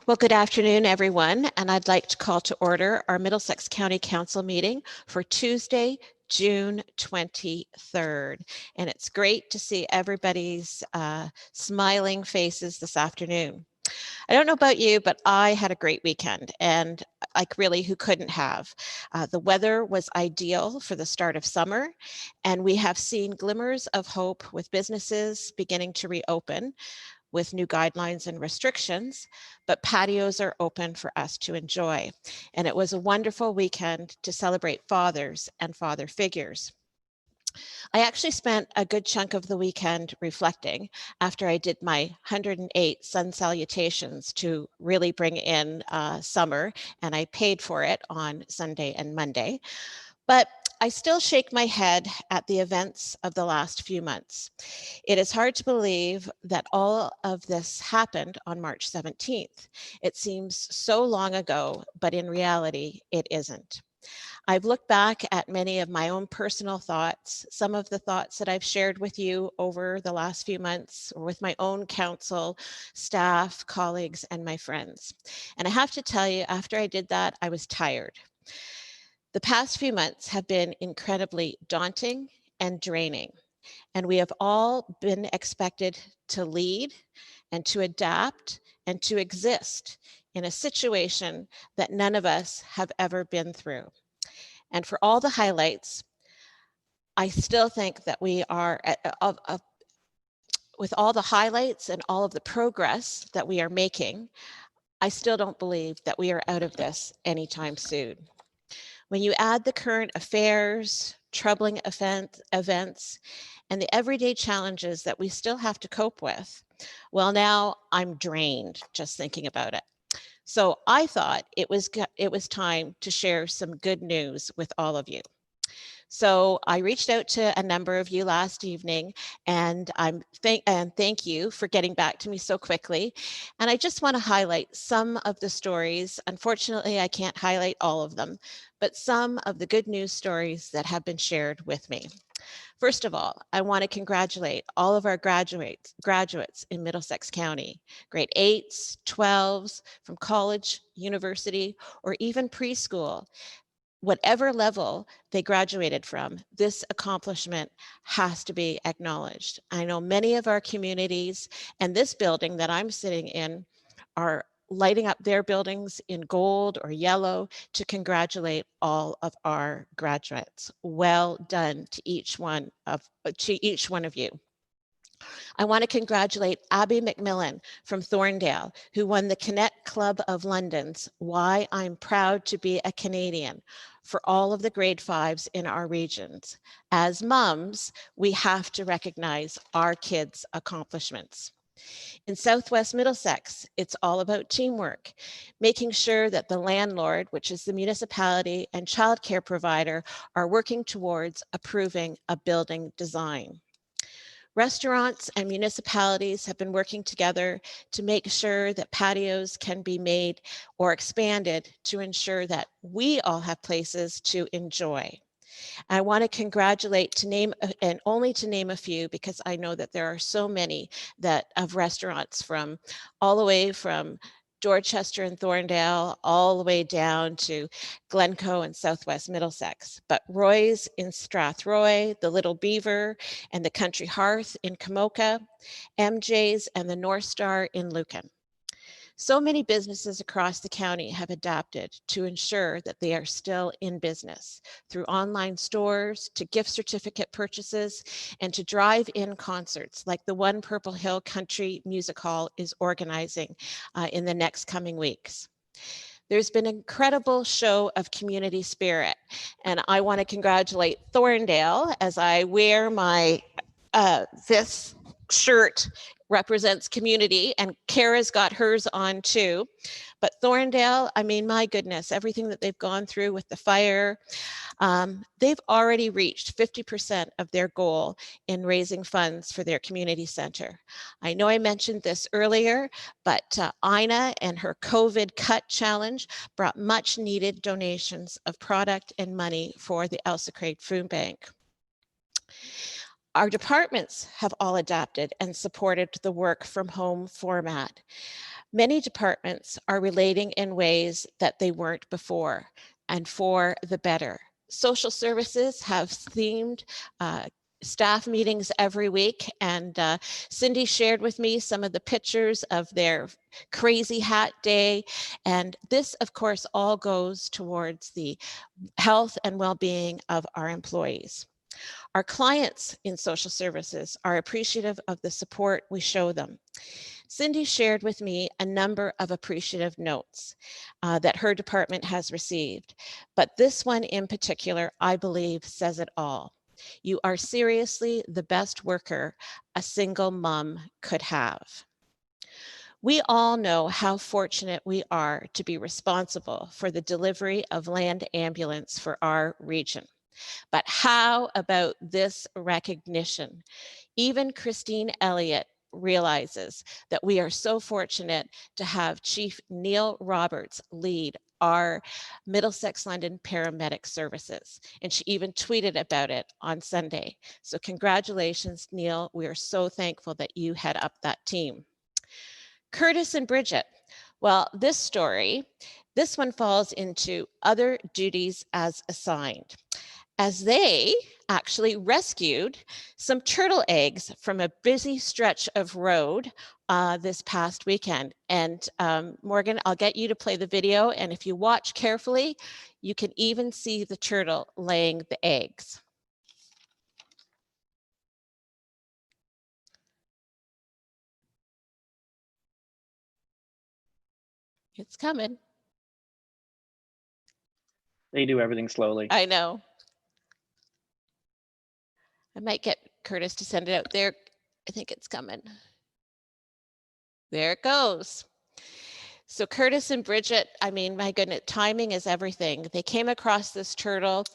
Well, good afternoon, everyone, and I'd like to call to order our Middlesex County Council meeting for Tuesday, June 23rd. And it's great to see everybody's smiling faces this afternoon. I don't know about you, but I had a great weekend, and like really, who couldn't have? The weather was ideal for the start of summer, and we have seen glimmers of hope with businesses beginning to reopen with new guidelines and restrictions, but patios are open for us to enjoy. And it was a wonderful weekend to celebrate fathers and father figures. I actually spent a good chunk of the weekend reflecting after I did my 108 sun salutations to really bring in summer, and I paid for it on Sunday and Monday. But I still shake my head at the events of the last few months. It is hard to believe that all of this happened on March 17th. It seems so long ago, but in reality, it isn't. I've looked back at many of my own personal thoughts, some of the thoughts that I've shared with you over the last few months, or with my own council, staff, colleagues, and my friends. And I have to tell you, after I did that, I was tired. The past few months have been incredibly daunting and draining, and we have all been expected to lead and to adapt and to exist in a situation that none of us have ever been through. And for all the highlights, I still think that we are, with all the highlights and all of the progress that we are making, I still don't believe that we are out of this anytime soon. When you add the current affairs, troubling events, and the everyday challenges that we still have to cope with, well, now I'm drained just thinking about it. So I thought it was time to share some good news with all of you. So I reached out to a number of you last evening, and thank you for getting back to me so quickly. And I just want to highlight some of the stories. Unfortunately, I can't highlight all of them, but some of the good news stories that have been shared with me. First of all, I want to congratulate all of our graduates in Middlesex County, grade 8s, 12s, from college, university, or even preschool. Whatever level they graduated from, this accomplishment has to be acknowledged. I know many of our communities and this building that I'm sitting in are lighting up their buildings in gold or yellow to congratulate all of our graduates. Well done to each one of you. I want to congratulate Abby McMillan from Thorndale, who won the Connect Club of London's Why I'm Proud to Be a Canadian for all of the grade 5s in our regions. As mums, we have to recognize our kids' accomplishments. In Southwest Middlesex, it's all about teamwork, making sure that the landlord, which is the municipality, and childcare provider are working towards approving a building design. Restaurants and municipalities have been working together to make sure that patios can be made or expanded to ensure that we all have places to enjoy. I want to congratulate and only to name a few, because I know that there are so many of restaurants from all the way from Dorchester and Thorndale, all the way down to Glencoe and Southwest Middlesex. But Roy's in Strathroy, the Little Beaver and the Country Hearth in Kamoka, MJ's and the North Star in Lucan. So many businesses across the county have adapted to ensure that they are still in business, through online stores, to gift certificate purchases, and to drive-in concerts like the one Purple Hill Country Music Hall is organizing in the next coming weeks. There's been an incredible show of community spirit, and I want to congratulate Thorndale as I wear my this shirt represents community, and Kara's got hers on too. But Thorndale, I mean, my goodness, everything that they've gone through with the fire, they've already reached 50% of their goal in raising funds for their community center. I know I mentioned this earlier, but Ina and her COVID Cut Challenge brought much needed donations of product and money for the Elsa Craig Food Bank. Our departments have all adapted and supported the work from home format. Many departments are relating in ways that they weren't before, and for the better. Social services have themed staff meetings every week, and Cindy shared with me some of the pictures of their crazy hat day, and this of course all goes towards the health and well-being of our employees. Our clients in social services are appreciative of the support we show them. Cindy shared with me a number of appreciative notes that her department has received, but this one in particular, I believe, says it all. You are seriously the best worker a single mom could have. We all know how fortunate we are to be responsible for the delivery of land ambulance for our region. But how about this recognition? Even Christine Elliott realizes that we are so fortunate to have Chief Neil Roberts lead our Middlesex London paramedic services. And she even tweeted about it on Sunday. So congratulations, Neil. We are so thankful that you head up that team. Curtis and Bridget. Well, this one falls into other duties as assigned, as they actually rescued some turtle eggs from a busy stretch of road this past weekend. And Morgan, I'll get you to play the video. And if you watch carefully, you can even see the turtle laying the eggs. It's coming. They do everything slowly. I know. I might get Curtis to send it out there. I think it's coming. There it goes. So Curtis and Bridget, I mean, my goodness, timing is everything. They came across this turtle.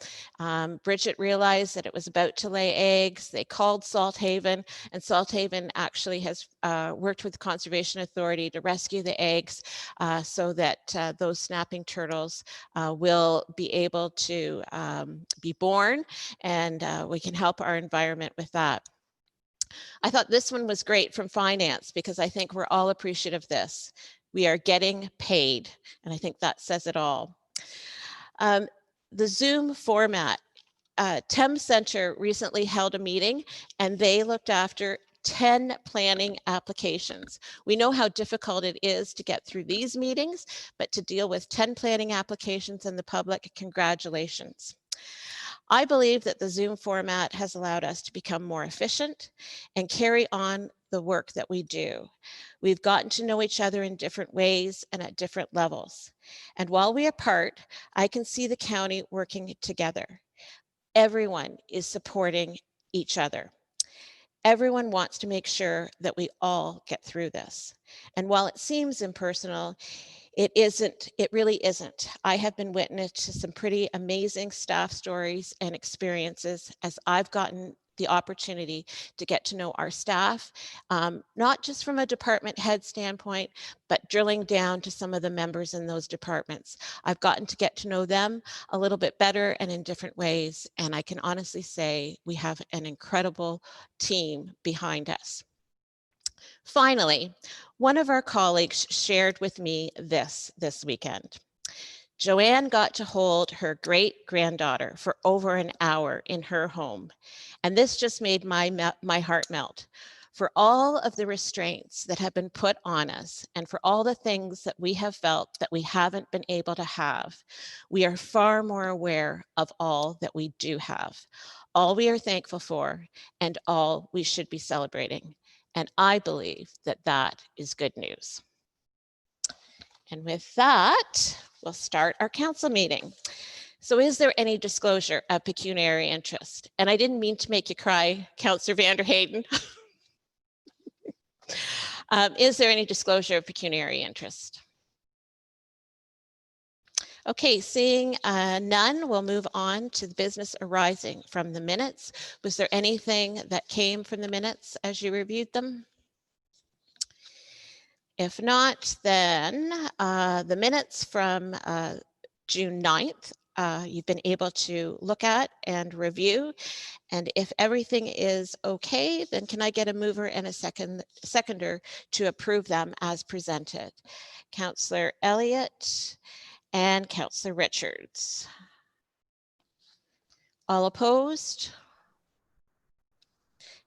Bridget realized that it was about to lay eggs. They called Salthaven, and Salthaven actually has worked with the Conservation Authority to rescue the eggs so that those snapping turtles will be able to be born, and we can help our environment with that. I thought this one was great from finance because I think we're all appreciative of this. We are getting paid, and I think that says it all. The Zoom format. Thames Center recently held a meeting, and they looked after 10 planning applications. We know how difficult it is to get through these meetings, but to deal with 10 planning applications in the public, congratulations. I believe that the Zoom format has allowed us to become more efficient and carry on the work that we do. We've gotten to know each other in different ways and at different levels. And while we are apart, I can see the county working together. Everyone is supporting each other. Everyone wants to make sure that we all get through this. And while it seems impersonal, it isn't, it really isn't. I have been witness to some pretty amazing staff stories and experiences as I've gotten the opportunity to get to know our staff, not just from a department head standpoint, but drilling down to some of the members in those departments. I've gotten to get to know them a little bit better and in different ways. And I can honestly say we have an incredible team behind us. Finally, one of our colleagues shared with me this weekend. Joanne got to hold her great-granddaughter for over an hour in her home, and this just made my heart melt. For all of the restraints that have been put on us and for all the things that we have felt that we haven't been able to have, we are far more aware of all that we do have, all we are thankful for, and all we should be celebrating. And I believe that that is good news. And with that, we'll start our council meeting. So is there any disclosure of pecuniary interest? And I didn't mean to make you cry, Councillor Vander Hayden. Is there any disclosure of pecuniary interest? Okay, seeing none, we'll move on to the business arising from the minutes. Was there anything that came from the minutes as you reviewed them? If not, then the minutes from June 9th you've been able to look at and review. And if everything is okay, then can I get a mover and a seconder to approve them as presented? Councillor Elliott and Councillor Richards. All opposed?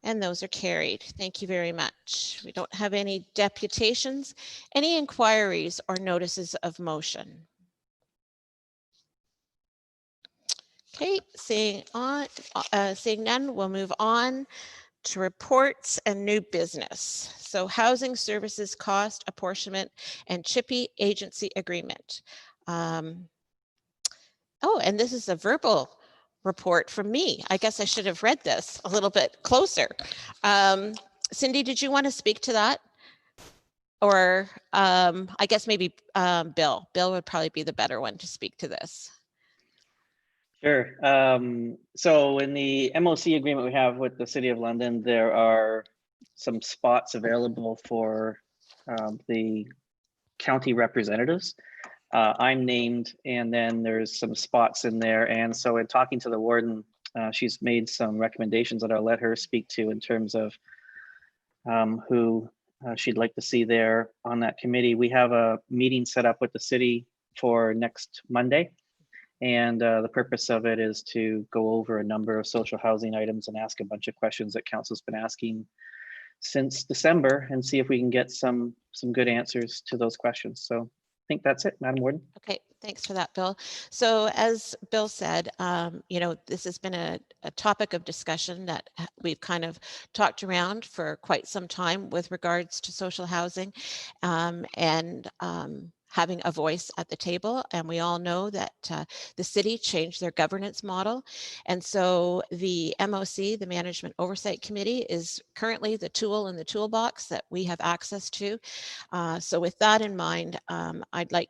And those are carried. Thank you very much. We don't have any deputations, any inquiries or notices of motion. Okay, seeing none, we'll move on to reports and new business. So housing services cost apportionment and CHIPPY agency agreement. Oh, and this is a verbal report from me. I guess I should have read this a little bit closer. Cindy, did you want to speak to that? Or I guess maybe Bill. Bill would probably be the better one to speak to this. Sure. So in the MOC agreement we have with the City of London, there are some spots available for the county representatives. I'm named, and then there's some spots in there. And so in talking to the warden, she's made some recommendations that I'll let her speak to in terms of who she'd like to see there on that committee. We have a meeting set up with the city for next Monday. And the purpose of it is to go over a number of social housing items and ask a bunch of questions that council's been asking since December and see if we can get some good answers to those questions. So I think that's it, Madam Warden. Okay, thanks for that, Bill. So as Bill said, this has been a topic of discussion that we've kind of talked around for quite some time with regards to social housing and having a voice at the table. And we all know that the city changed their governance model. And so the MOC, the Management Oversight Committee, is currently the tool in the toolbox that we have access to. So with that in mind, I'd like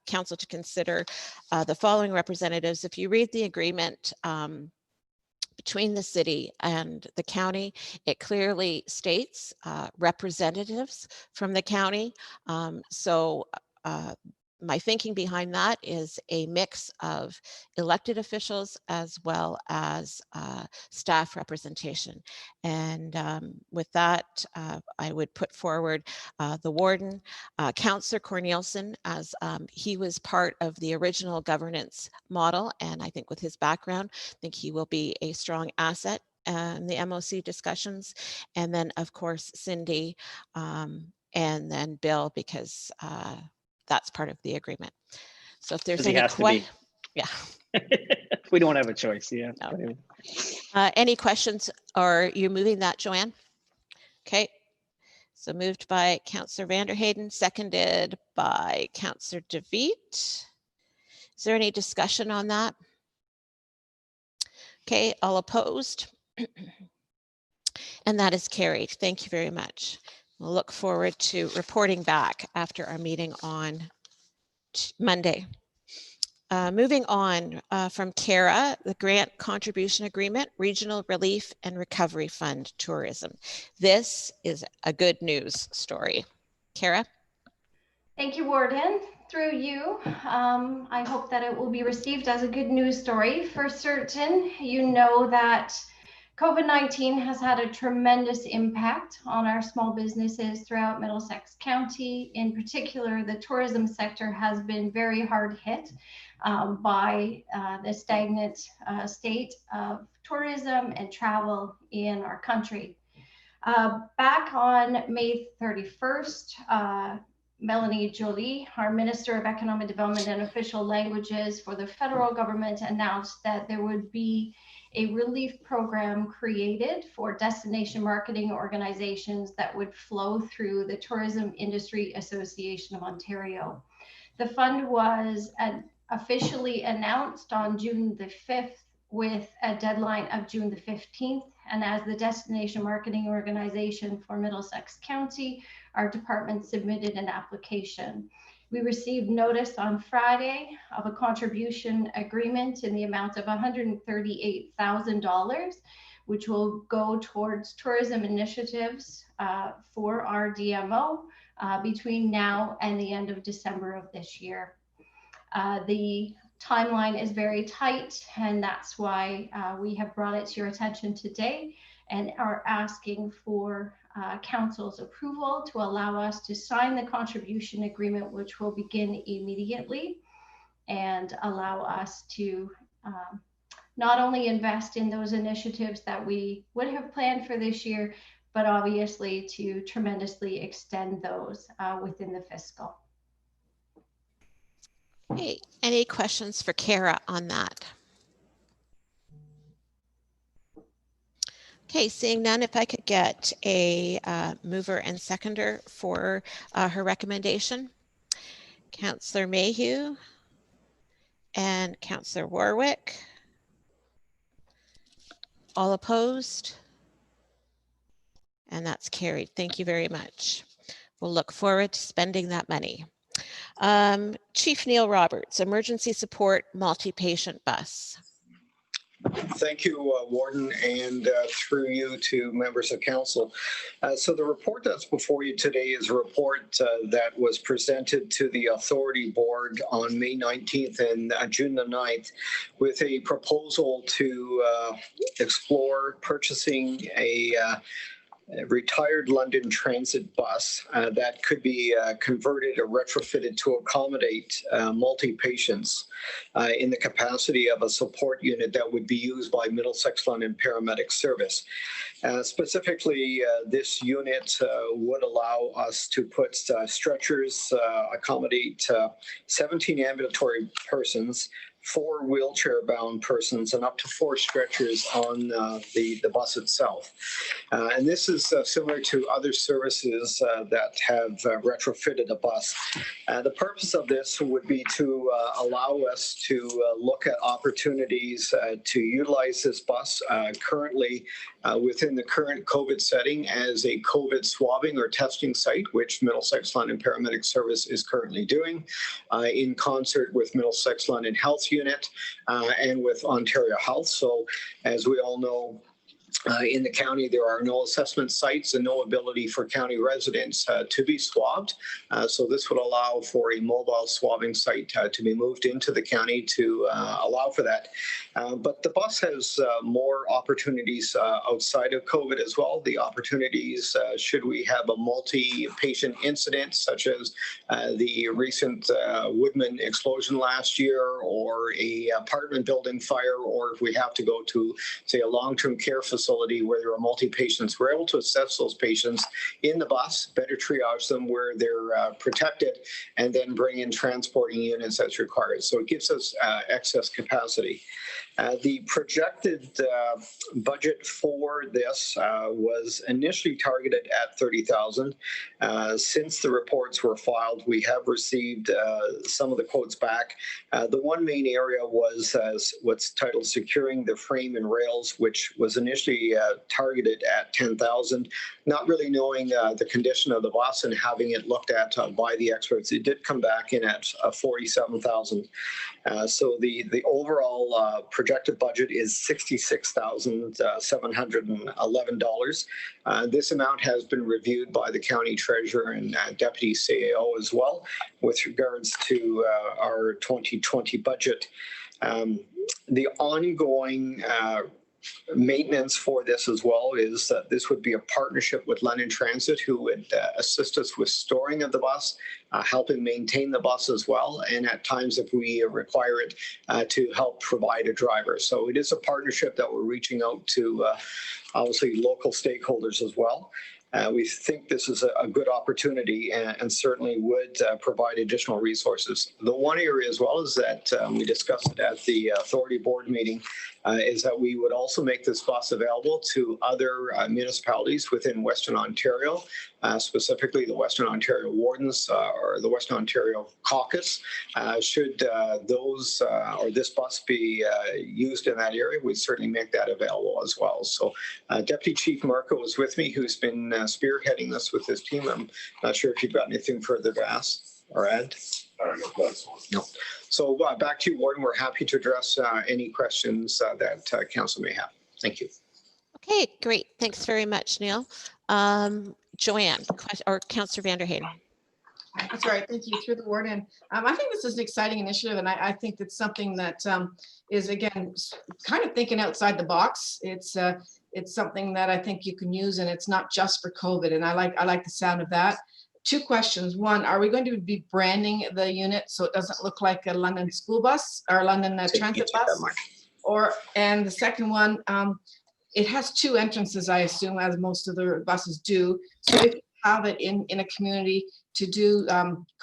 council to consider the following representatives. If you read the agreement between the city and the county, it clearly states representatives from the county. My thinking behind that is a mix of elected officials as well as staff representation. And with that, I would put forward the warden, Councillor Cornelison, as he was part of the original governance model. And I think with his background, I think he will be a strong asset in the MOC discussions. And then, of course, Cindy, and then Bill, because that's part of the agreement. So if there's any questions, yeah, we don't have a choice. Yeah. No. Any questions? Or you're moving that, Joanne? Okay. So moved by Councillor Vanderheyden, seconded by Councillor DeVete. Is there any discussion on that? Okay, all opposed? And that is carried. Thank you very much. We'll look forward to reporting back after our meeting on Monday. Moving on from CARA, the Grant Contribution Agreement, Regional Relief and Recovery Fund Tourism. This is a good news story. CARA? Thank you, Warden. Through you, I hope that it will be received as a good news story. For certain, you know that COVID-19 has had a tremendous impact on our small businesses throughout Middlesex County. In particular, the tourism sector has been very hard hit by the stagnant state of tourism and travel in our country. Back on May 31st, Melanie Joly, our Minister of Economic Development and Official Languages for the federal government, announced that there would be a relief program created for destination marketing organizations that would flow through the Tourism Industry Association of Ontario. The fund was officially announced on June the 5th with a deadline of June the 15th. And as the destination marketing organization for Middlesex County, our department submitted an application. We received notice on Friday of a contribution agreement in the amount of $138,000, which will go towards tourism initiatives for our DMO between now and the end of December of this year. The timeline is very tight, and that's why we have brought it to your attention today and are asking for council's approval to allow us to sign the contribution agreement, which will begin immediately, and allow us to not only invest in those initiatives that we would have planned for this year, but obviously to tremendously extend those within the fiscal. Okay, any questions for Kara on that? Okay, seeing none, if I could get a mover and seconder for her recommendation. Councillor Mayhew and Councillor Warwick. All opposed? And that's carried. Thank you very much. We'll look forward to spending that money. Chief Neil Roberts, Emergency Support Multi-Patient Bus. Thank you, Warden, and through you to members of council. So the report that's before you today is a report that was presented to the Authority Board on May 19th and June the 9th with a proposal to explore purchasing a retired London Transit bus that could be converted or retrofitted to accommodate multi-patients in the capacity of a support unit that would be used by Middlesex London Paramedic Service. Specifically, this unit would allow us to put stretchers, accommodate 17 ambulatory persons, 4 wheelchair-bound persons, and up to 4 stretchers on the bus itself. And this is similar to other services that have retrofitted a bus. The purpose of this would be to allow us to look at opportunities to utilize this bus currently within the current COVID setting as a COVID swabbing or testing site, which Middlesex London Paramedic Service is currently doing in concert with Middlesex London Health Unit and with Ontario Health. So as we all know, in the county, there are no assessment sites and no ability for county residents to be swabbed. So this would allow for a mobile swabbing site to be moved into the county to allow for that. But the bus has more opportunities outside of COVID as well. The opportunities should we have a multi-patient incident, such as the recent Woodman explosion last year, or a apartment building fire, or if we have to go to, say, a long-term care facility where there are multi-patients, we're able to assess those patients in the bus, better triage them where they're protected, and then bring in transporting units as required. So it gives us excess capacity. The projected budget for this was initially targeted at $30,000. Since the reports were filed, we have received some of the quotes back. The one main area was what's titled securing the frame and rails, which was initially targeted at $10,000. Not really knowing the condition of the bus and having it looked at by the experts, it did come back in at $47,000. So the overall projected budget is $66,711. This amount has been reviewed by the county treasurer and deputy CAO as well with regards to our 2020 budget. The ongoing maintenance for this as well is that this would be a partnership with London Transit, who would assist us with storing of the bus, helping maintain the bus as well, and at times if we require it to help provide a driver. So it is a partnership that we're reaching out to obviously local stakeholders as well. We think this is a good opportunity and certainly would provide additional resources. The one area as well is that we discussed it at the Authority Board meeting, is that we would also make this bus available to other municipalities within Western Ontario, specifically the Western Ontario Wardens or the Western Ontario Caucus. Should those or this bus be used in that area, we'd certainly make that available as well. So Deputy Chief Marco is with me, who's been spearheading this with his team. I'm not sure if you've got anything further to ask or add. No. So back to you, Warden. We're happy to address any questions that council may have. Thank you. Okay, great. Thanks very much, Neil. Joanne or Councillor Vanderheyden. That's all right. Thank you. Through the warden. I think this is an exciting initiative, and I think it's something that is, again, kind of thinking outside the box. It's something that I think you can use, and it's not just for COVID. And I like the sound of that. Two questions. One, are we going to be branding the unit so it doesn't look like a London school bus or London transit bus? And the second one, it has two entrances, I assume, as most of the buses do. So if you have it in a community to do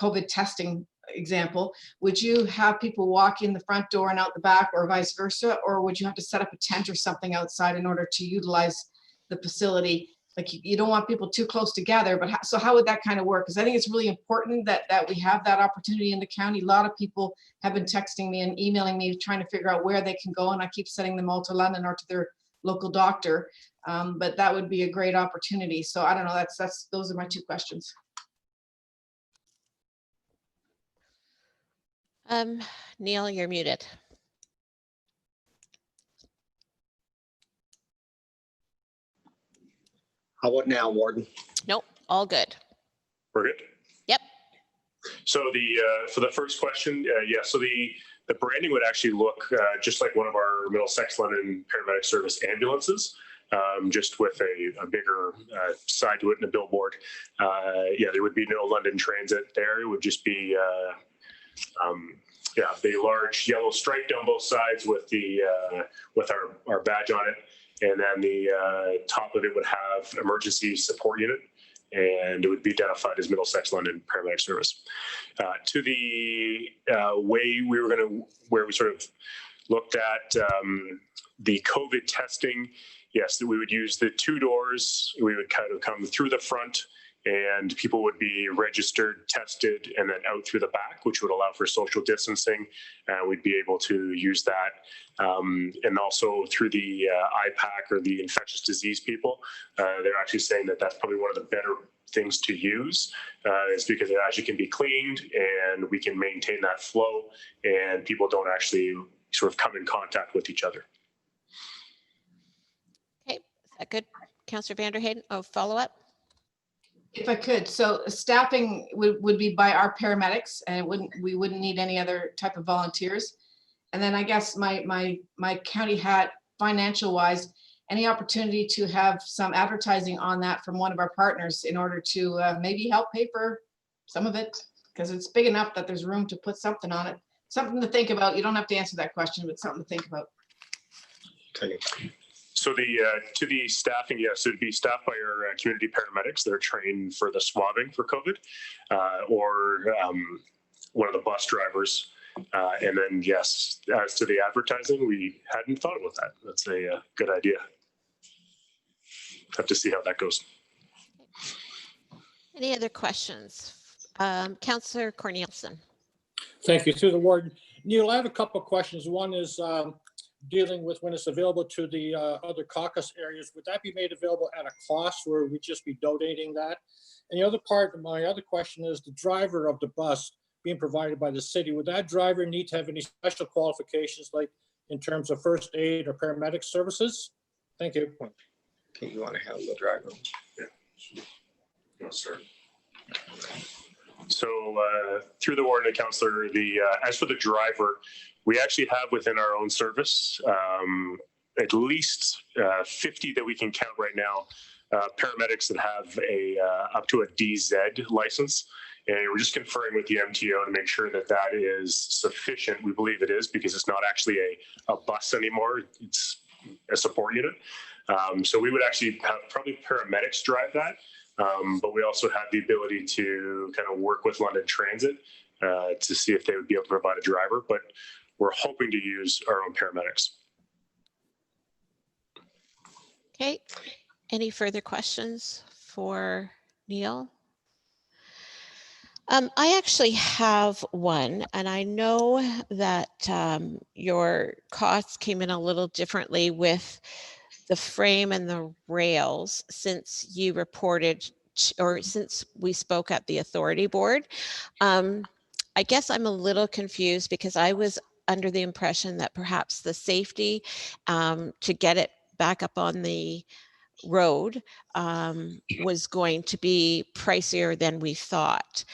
COVID testing, example, would you have people walk in the front door and out the back, or vice versa? Or would you have to set up a tent or something outside in order to utilize the facility? Like, you don't want people too close together, but so how would that kind of work? Because I think it's really important that we have that opportunity in the county. A lot of people have been texting me and emailing me trying to figure out where they can go, and I keep sending them all to London or to their local doctor. But that would be a great opportunity. So I don't know, those are my two questions. Neil, you're muted. How about now, Warden? Nope, all good. We're good. Yep. So for the first question, yeah, so the branding would actually look just like one of our Middlesex London paramedic service ambulances, just with a bigger side to it and a billboard. Yeah, there would be no London Transit there. It would just be yeah, the large yellow stripe down both sides with the with our badge on it, and then the top of it would have emergency support unit, and it would be identified as Middlesex London Paramedic Service. To the way we were going to, where we sort of looked at the COVID testing, yes, we would use the two doors. We would kind of come through the front, and people would be registered, tested, and then out through the back, which would allow for social distancing. We'd be able to use that. And also through the IPAC, or the infectious disease people, they're actually saying that that's probably one of the better things to use, is because it actually can be cleaned and we can maintain that flow, and people don't actually sort of come in contact with each other. Okay, is that good? Councillor Vanderheyden, follow up? If I could, so staffing would be by our paramedics, and we wouldn't need any other type of volunteers. And then I guess my county hat, financial wise, any opportunity to have some advertising on that from one of our partners in order to maybe help pay for some of it, because it's big enough that there's room to put something on it. Something to think about. You don't have to answer that question, but something to think about. Okay. So to the staffing, yes, it'd be staffed by our community paramedics that are trained for the swabbing for COVID, or one of the bus drivers. And then, yes, as to the advertising, we hadn't thought about that. That's a good idea. Have to see how that goes. Any other questions? Councillor Cornelison. Thank you. Through the warden. Neil, I have a couple of questions. One is dealing with when it's available to the other caucus areas. Would that be made available at a cost, or would we just be donating that? And the other part of my other question is the driver of the bus being provided by the city. Would that driver need to have any special qualifications, like in terms of first aid or paramedic services? Thank you. Okay, you want to handle the driver? Yeah. Yes, sir. So through the warden and councillor, as for the driver, we actually have within our own service at least 50 that we can count right now, paramedics that have up to a DZ license. And we're just conferring with the MTO to make sure that that is sufficient. We believe it is, because it's not actually a bus anymore. It's a support unit. So we would actually have probably paramedics drive that. But we also have the ability to kind of work with London Transit to see if they would be able to provide a driver. But we're hoping to use our own paramedics. Okay, any further questions for Neil? I actually have one, and I know that your costs came in a little differently with the frame and the rails since you reported, or since we spoke at the authority board. I guess I'm a little confused, because I was under the impression that perhaps the safety to get it back up on the road was going to be pricier than we thought.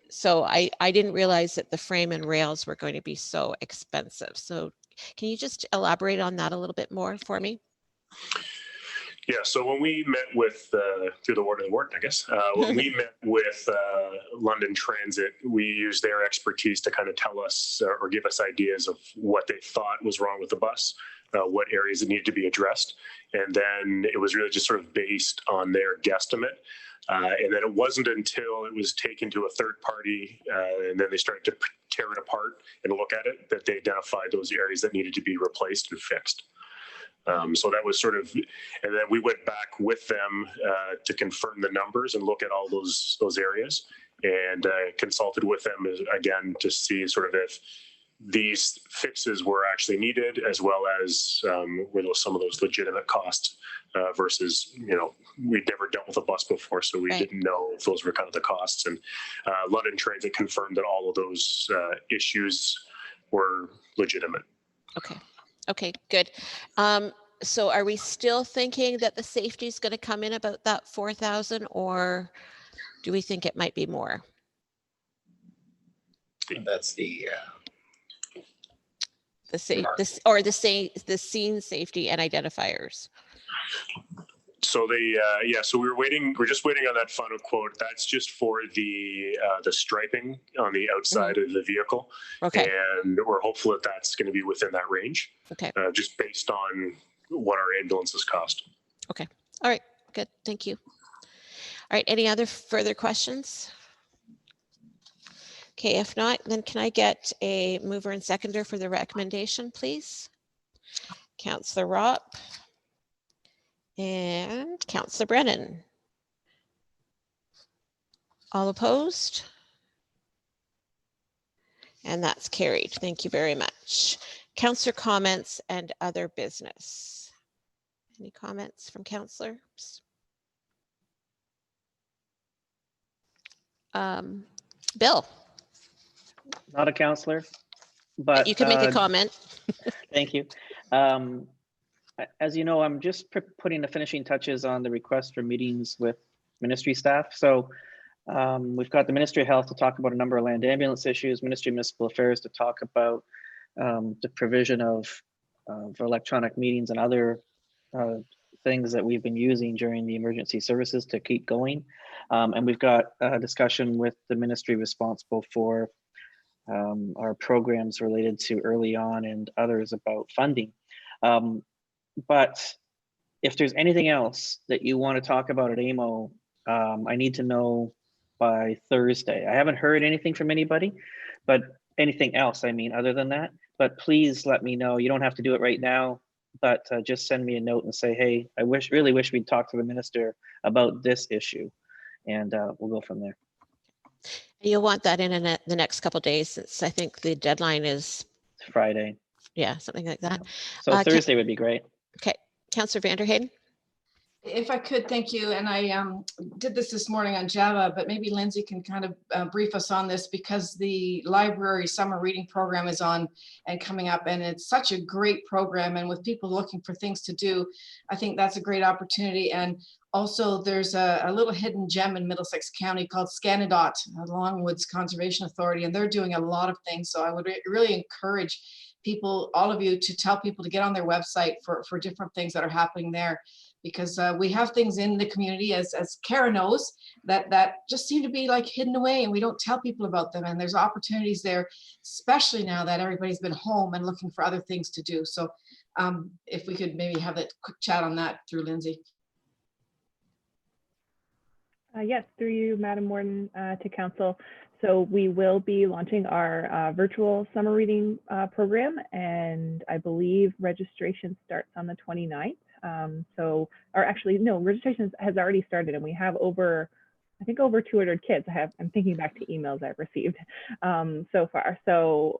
So I didn't realize that the frame and rails were going to be so expensive. So can you just elaborate on that a little bit more for me? Yeah, so when we met with, through the Warden, I guess, when we met with London Transit, we used their expertise to kind of tell us or give us ideas of what they thought was wrong with the bus, what areas it needed to be addressed. And then it was really just sort of based on their guesstimate. And then it wasn't until it was taken to a third party and then they started to tear it apart and look at it that they identified those areas that needed to be replaced and fixed. So that was sort of, and then we went back with them to confirm the numbers and look at all those areas, and consulted with them again to see sort of if these fixes were actually needed, as well as were those some of those legitimate costs versus, you know, we'd never dealt with a bus before, so we didn't know if those were kind of the costs. And London Transit confirmed that all of those issues were legitimate. Okay. Okay, good. So are we still thinking that the safety is going to come in about that 4,000, or do we think it might be more? That's the scene safety and identifiers. So so we're just waiting on that final quote. That's just for the striping on the outside of the vehicle. Okay. And we're hopeful that that's going to be within that range. Okay. Just based on what our ambulances cost. Okay. All right. Good. Thank you. All right. Any other further questions? Okay. If not, then can I get a mover and seconder for the recommendation, please? Councillor Ropp and Councillor Brennan. All opposed? And that's carried. Thank you very much. Councillor comments and other business. Any comments from councillors? Bill? Not a counselor, but you can make a comment. Thank you. As you know, I'm just putting the finishing touches on the request for meetings with ministry staff. So we've got the Ministry of Health to talk about a number of land ambulance issues, Ministry of Municipal Affairs to talk about the provision of electronic meetings and other things that we've been using during the emergency services to keep going. And we've got a discussion with the ministry responsible for our programs related to early on and others about funding. But if there's anything else that you want to talk about at AMO, I need to know by Thursday. I haven't heard anything from anybody, but anything else, I mean, other than that, but please let me know. You don't have to do it right now, but just send me a note and say, hey, I really wish we'd talk to the minister about this issue, and we'll go from there. You'll want that in the next couple of days, since I think the deadline is Friday. Yeah, something like that. So Thursday would be great. Okay, Councillor Vanderheyden. If I could, thank you. And I did this morning on Java, but maybe Lindsay can kind of brief us on this, because the library summer reading program is on and coming up, and it's such a great program. And with people looking for things to do, I think that's a great opportunity. And also there's a little hidden gem in Middlesex County called Scanadot, Longwoods Conservation Authority, and they're doing a lot of things. So I would really encourage people, all of you, to tell people to get on their website for different things that are happening there. Because we have things in the community, as Kara knows, that just seem to be like hidden away, and we don't tell people about them. And there's opportunities there, especially now that everybody's been home and looking for other things to do. So if we could maybe have that quick chat on that through Lindsay. Yes, through you, Madam Warden, to Council. So we will be launching our virtual summer reading program, and I believe registration starts on the 29th. Or actually, no, registration has already started, and we have over 200 kids. I'm thinking back to emails I've received so far. So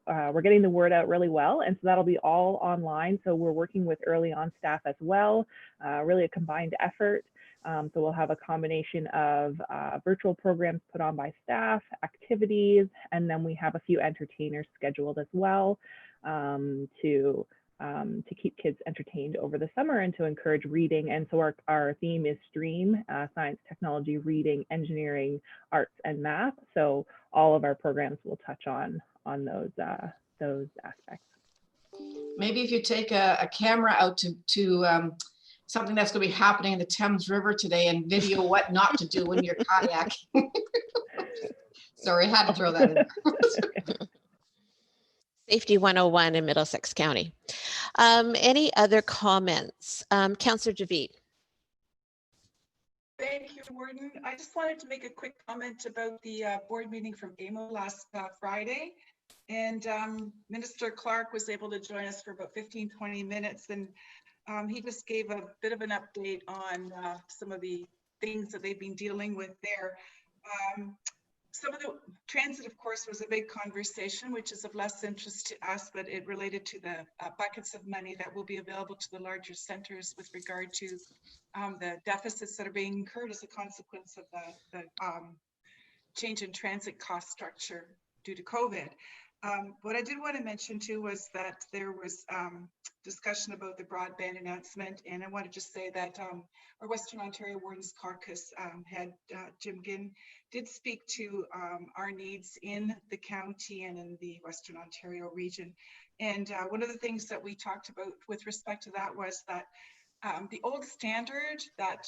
we're getting the word out really well, and so that'll be all online. So we're working with early on staff as well, really a combined effort. So we'll have a combination of virtual programs put on by staff, activities, and then we have a few entertainers scheduled as well to to keep kids entertained over the summer and to encourage reading. And so our theme is STREAM, science, technology, reading, engineering, arts, and math. So all of our programs will touch on those aspects. Maybe if you take a camera out to something that's going to be happening in the Thames River today and video what not to do when you're kayaking. Sorry, I had to throw that in there. Safety 101 in Middlesex County. Any other comments? Councillor Javid. Thank you, Warden. I just wanted to make a quick comment about the board meeting from AMO last Friday. And Minister Clark was able to join us for about 15-20 minutes. And he just gave a bit of an update on some of the things that they've been dealing with there. Some of the transit, of course, was a big conversation, which is of less interest to us, but it related to the buckets of money that will be available to the larger centers with regard to the deficits that are being incurred as a consequence of the change in transit cost structure due to COVID. What I did want to mention too was that there was discussion about the broadband announcement, and I want to just say that our Western Ontario Wardens Caucus head Jim Ginn did speak to our needs in the county and in the Western Ontario region. And one of the things that we talked about with respect to that was that the old standard that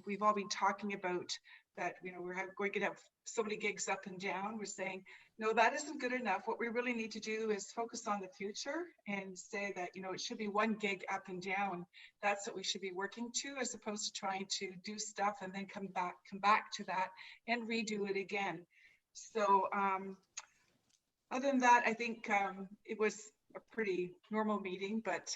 we've all been talking about, that we're going to have so many gigs up and down, we're saying, no, that isn't good enough. What we really need to do is focus on the future and say that, it should be 1 gig up and down. That's what we should be working to, as opposed to trying to do stuff and then come back to that and redo it again. So other than that, I think it was a pretty normal meeting, but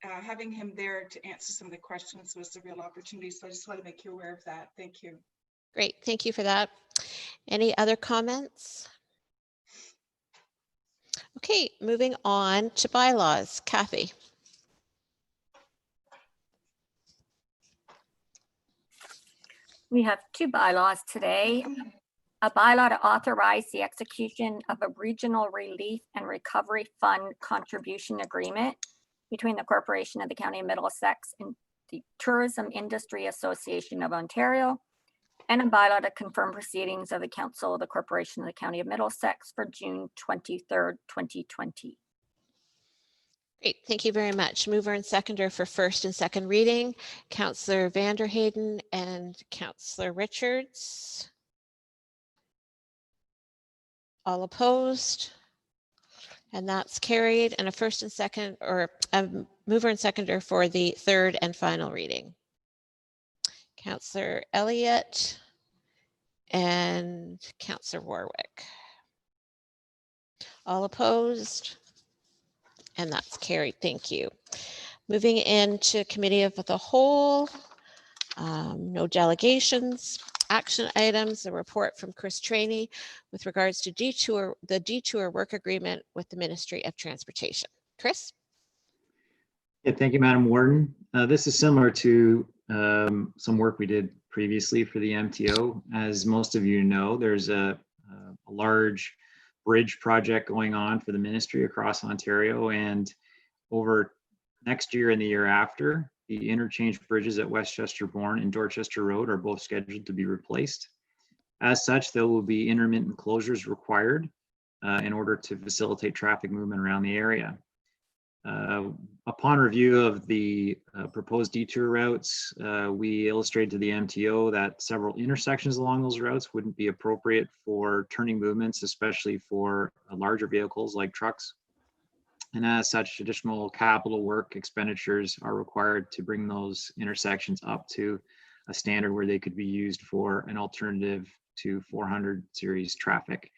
having him there to answer some of the questions was a real opportunity. So I just want to make you aware of that. Thank you. Great, thank you for that. Any other comments? Okay, moving on to bylaws. Kathy. We have 2 bylaws today. A bylaw to authorize the execution of a regional relief and recovery fund contribution agreement between the Corporation of the County of Middlesex and the Tourism Industry Association of Ontario, and a bylaw to confirm proceedings of the Council of the Corporation of the County of Middlesex for June 23rd, 2020. Great, thank you very much. Mover and seconder for first and second reading, Councillor Vanderheyden and Councillor Richards. All opposed? And that's carried. And a first and second, or a mover and seconder for the third and final reading. Councillor Elliott and Councillor Warwick. All opposed? And that's carried. Thank you. Moving into committee of the whole, no delegations. Action items, a report from Chris Trainey with regards to the detour work agreement with the Ministry of Transportation. Chris? Yeah, thank you, Madam Warden. This is similar to some work we did previously for the MTO. As most of you know, there's a large bridge project going on for the ministry across Ontario, and over next year and the year after, the interchange bridges at Westchester Bourne and Dorchester Road are both scheduled to be replaced. As such, there will be intermittent closures required in order to facilitate traffic movement around the area. Upon review of the proposed detour routes, we illustrated to the MTO that several intersections along those routes wouldn't be appropriate for turning movements, especially for larger vehicles like trucks. And as such, additional capital work expenditures are required to bring those intersections up to a standard where they could be used for an alternative to 400 series traffic.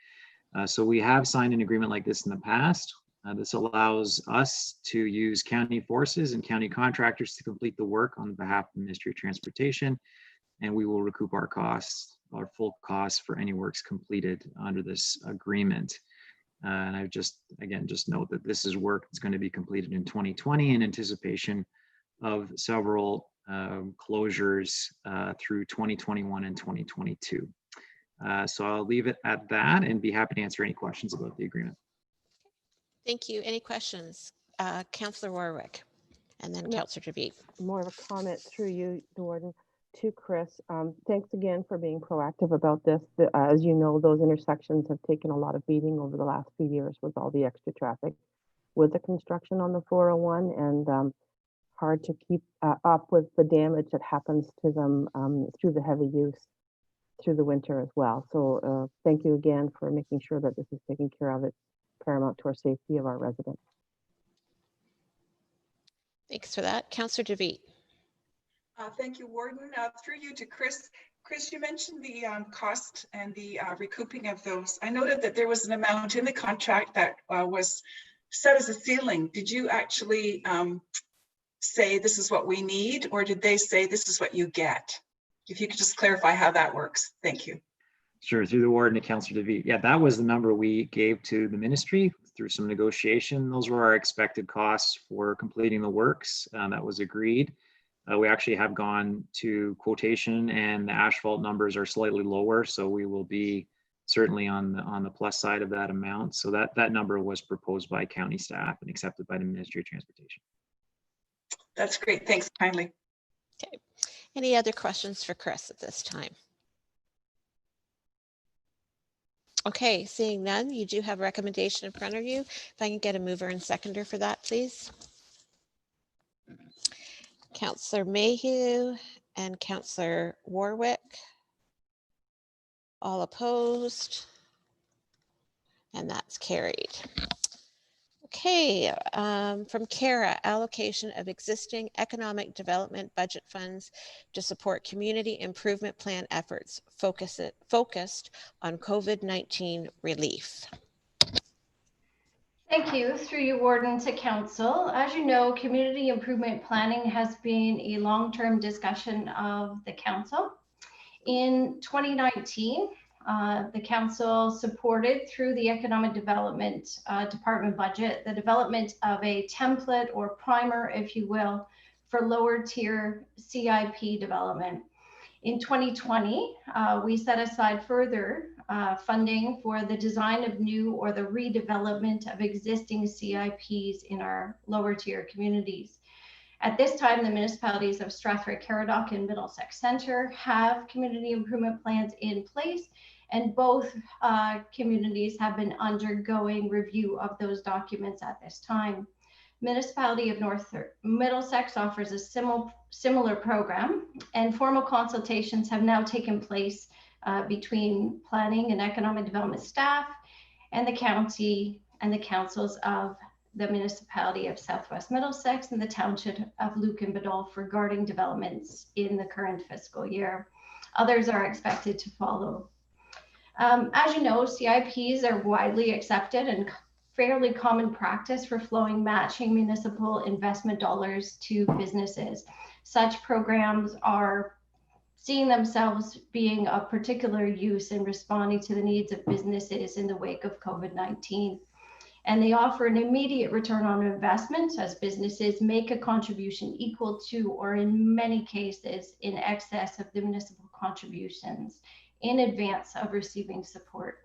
So we have signed an agreement like this in the past. This allows us to use county forces and county contractors to complete the work on behalf of the Ministry of Transportation, and we will recoup our costs, our full costs for any works completed under this agreement. And I just note that this is work that's going to be completed in 2020 in anticipation of several closures through 2021 and 2022. So I'll leave it at that and be happy to answer any questions about the agreement. Thank you. Any questions? Councillor Warwick, and then No. Councillor DeVete. More of a comment through you, the warden, to Chris. Thanks again for being proactive about this. As you know, those intersections have taken a lot of beating over the last few years with all the extra traffic with the construction on the 401, and hard to keep up with the damage that happens to them through the heavy use through the winter as well. So thank you again for making sure that this is taken care of. It's paramount to our safety of our residents. Thanks for that. Councillor DeVete. Thank you, Warden. Through you to Chris. Chris, you mentioned the cost and the recouping of those. I noted that there was an amount in the contract that was set as a ceiling. Did you actually say this is what we need, or did they say this is what you get? If you could just clarify how that works. Thank you. Sure, through the warden to Councillor DeVete. Yeah, that was the number we gave to the ministry through some negotiation. Those were our expected costs for completing the works. That was agreed. We actually have gone to quotation, and the asphalt numbers are slightly lower, so we will be certainly on the plus side of that amount. So that number was proposed by county staff and accepted by the Ministry of Transportation. That's great. Thanks kindly. Okay. Any other questions for Chris at this time? Okay, seeing none, you do have a recommendation in front of you. If I can get a mover and seconder for that, please. Councillor Mayhew and Councillor Warwick. All opposed. And that's carried. Okay, from Kara, allocation of existing economic development budget funds to support community improvement plan efforts focused on COVID-19 relief. Thank you. Through you, Warden, to Council. As you know, community improvement planning has been a long-term discussion of the Council. In 2019, the Council supported through the Economic Development Department budget the development of a template or primer, if you will, for lower tier CIP development. In 2020, we set aside further funding for the design of new or the redevelopment of existing CIPs in our lower tier communities. At this time, the municipalities of Strathroy-Caradoc and Middlesex Centre have community improvement plans in place, and both communities have been undergoing review of those documents at this time. Municipality of North Middlesex offers a similar program, and formal consultations have now taken place between planning and economic development staff and the county and the councils of the municipality of Southwest Middlesex and the township of Lucan and Biddulph regarding developments in the current fiscal year. Others are expected to follow. As you know, CIPs are widely accepted and fairly common practice for flowing matching municipal investment dollars to businesses. Such programs are seeing themselves being of particular use in responding to the needs of businesses in the wake of COVID-19. And they offer an immediate return on investment as businesses make a contribution equal to, or in many cases, in excess of the municipal contributions in advance of receiving support.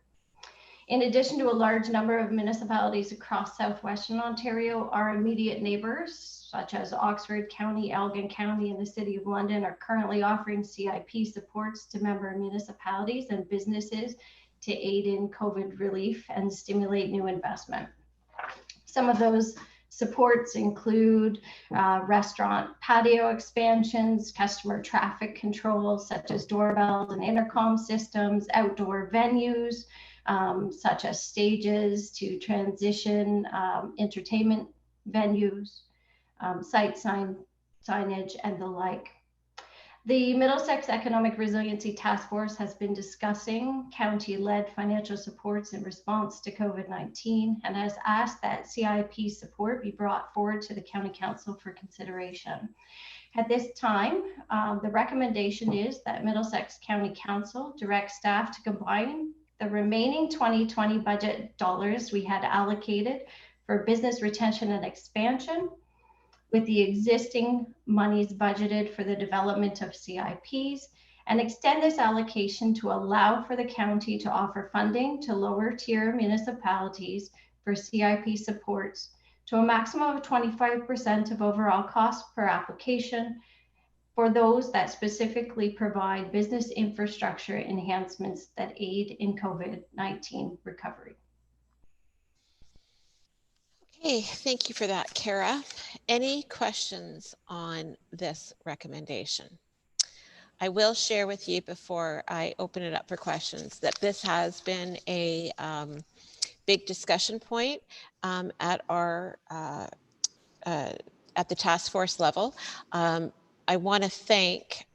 In addition to a large number of municipalities across southwestern Ontario, our immediate neighbors, such as Oxford County, Elgin County, and the City of London, are currently offering CIP supports to member municipalities and businesses to aid in COVID relief and stimulate new investment. Some of those supports include restaurant patio expansions, customer traffic controls such as doorbells and intercom systems, outdoor venues such as stages to transition entertainment venues, site signage, and the like. The Middlesex Economic Resiliency Task Force has been discussing county-led financial supports in response to COVID-19 and has asked that CIP support be brought forward to the County Council for consideration. At this time, the recommendation is that Middlesex County Council direct staff to combine the remaining 2020 budget dollars we had allocated for business retention and expansion with the existing monies budgeted for the development of CIPs, and extend this allocation to allow for the county to offer funding to lower tier municipalities for CIP supports to a maximum of 25% of overall cost per application for those that specifically provide business infrastructure enhancements that aid in COVID-19 recovery. Okay, thank you for that, Kara. Any questions on this recommendation? I will share with you before I open it up for questions that this has been a big discussion point at our at the task force level. I want to thank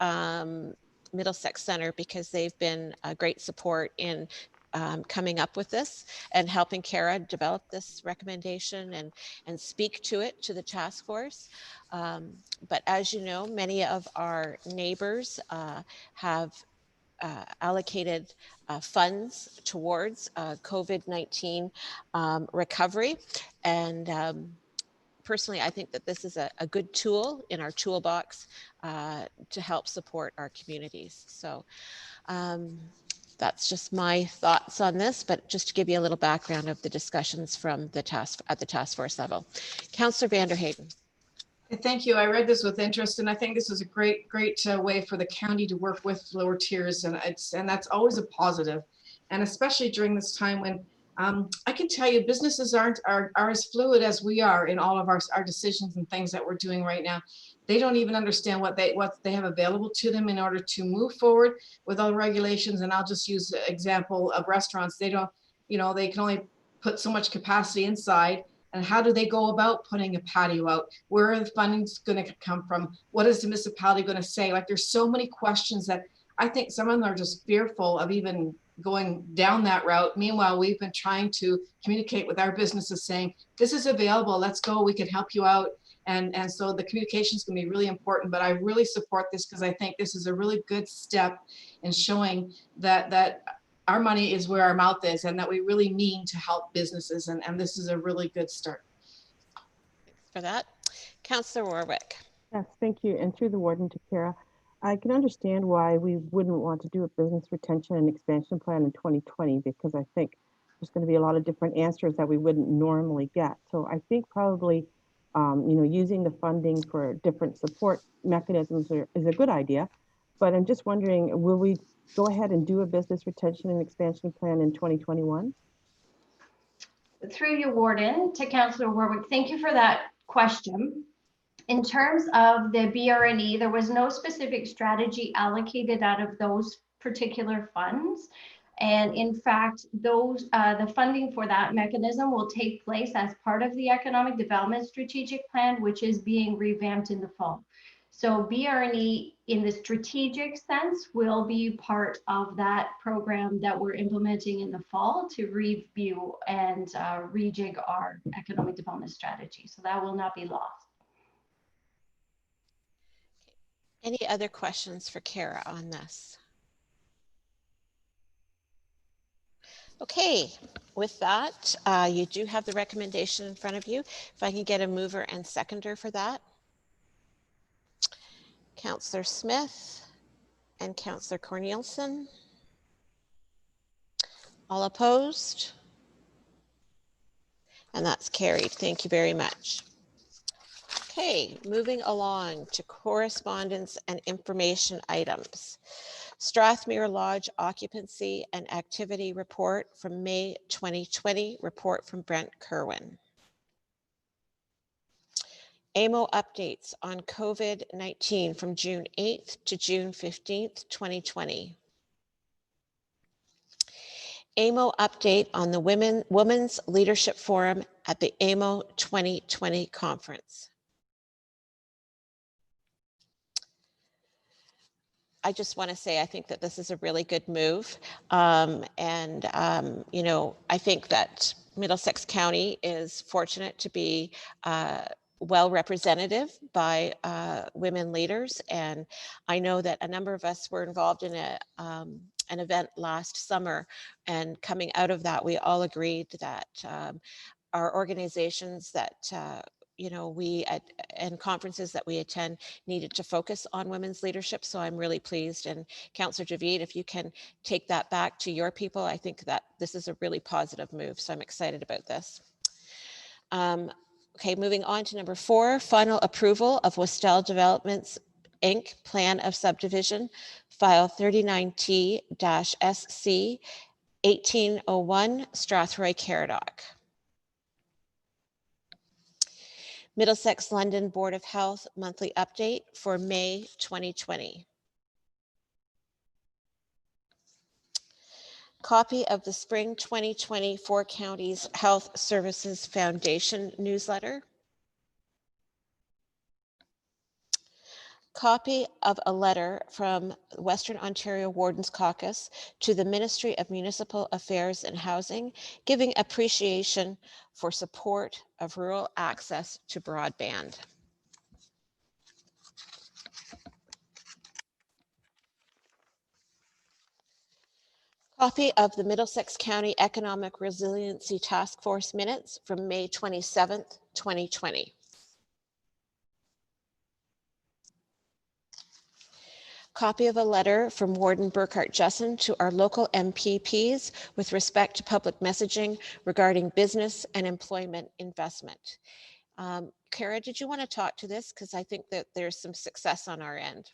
Middlesex Center because they've been a great support in coming up with this and helping Kara develop this recommendation and speak to it to the task force. But as you know, many of our neighbors have allocated funds towards COVID-19 recovery. And personally, I think that this is a good tool in our toolbox to help support our communities. So that's just my thoughts on this, but just to give you a little background of the discussions from the at the task force level. Councillor Vanderheyden. Thank you. I read this with interest, and I think this is a great way for the county to work with lower tiers, and that's always a positive, and especially during this time when I can tell you businesses are as fluid as we are in all of our decisions and things that we're doing right now. They don't even understand what they have available to them in order to move forward with all the regulations. And I'll just use the example of restaurants. They don't, they can only put so much capacity inside. And how do they go about putting a patio out? Where are the funding's going to come from? What is the municipality going to say? Like, there's so many questions that I think some of them are just fearful of even going down that route. Meanwhile, we've been trying to communicate with our businesses saying, this is available, let's go, we can help you out. And so the communication is going to be really important, but I really support this because I think this is a really good step in showing that our money is where our mouth is and that we really mean to help businesses. And this is a really good start. Thanks for that. Councillor Warwick. Yes, thank you. And through the warden to Kara, I can understand why we wouldn't want to do a business retention and expansion plan in 2020, because I think there's going to be a lot of different answers that we wouldn't normally get. So I think probably, using the funding for different support mechanisms is a good idea. But I'm just wondering, will we go ahead and do a business retention and expansion plan in 2021? Through your warden to Councillor Warwick, thank you for that question. In terms of the BRNE, there was no specific strategy allocated out of those particular funds. And in fact, those the funding for that mechanism will take place as part of the Economic Development Strategic Plan, which is being revamped in the fall. So BRNE in the strategic sense will be part of that program that we're implementing in the fall to review and rejig our economic development strategy. So that will not be lost. Any other questions for Kara on this? Okay, with that, you do have the recommendation in front of you. If I can get a mover and seconder for that. Councillor Smith and Councillor Cornelissen. All opposed? And that's carried. Thank you very much. Okay, moving along to correspondence and information items. Strathmere Lodge occupancy and activity report from May 2020, report from Brent Kerwin. AMO updates on COVID-19 from June 8th to June 15th, 2020. AMO update on the Women's Leadership Forum at the AMO 2020 conference. I just want to say, I think that this is a really good move. I think that Middlesex County is fortunate to be well representative by women leaders. And I know that a number of us were involved in an event last summer, and coming out of that, we all agreed that our organizations that and conferences that we attend needed to focus on women's leadership. So I'm really pleased. And Councillor Javid, if you can take that back to your people, I think that this is a really positive move. So I'm excited about this. Okay, moving on to number 4, final approval of Westell Developments Inc. Plan of Subdivision, file 39T-SC 1801 Strathroy Caradoc. Middlesex London Board of Health monthly update for May 2020. Copy of the Spring 2020 Four Counties Health Services Foundation newsletter. Copy of a letter from Western Ontario Wardens Caucus to the Ministry of Municipal Affairs and Housing, giving appreciation for support of rural access to broadband. Copy of the Middlesex County Economic Resiliency Task Force minutes from May 27th, 2020. Copy of a letter from Warden Burkhart Jessen to our local MPPs with respect to public messaging regarding business and employment investment. Kara, did you want to talk to this? Because I think that there's some success on our end.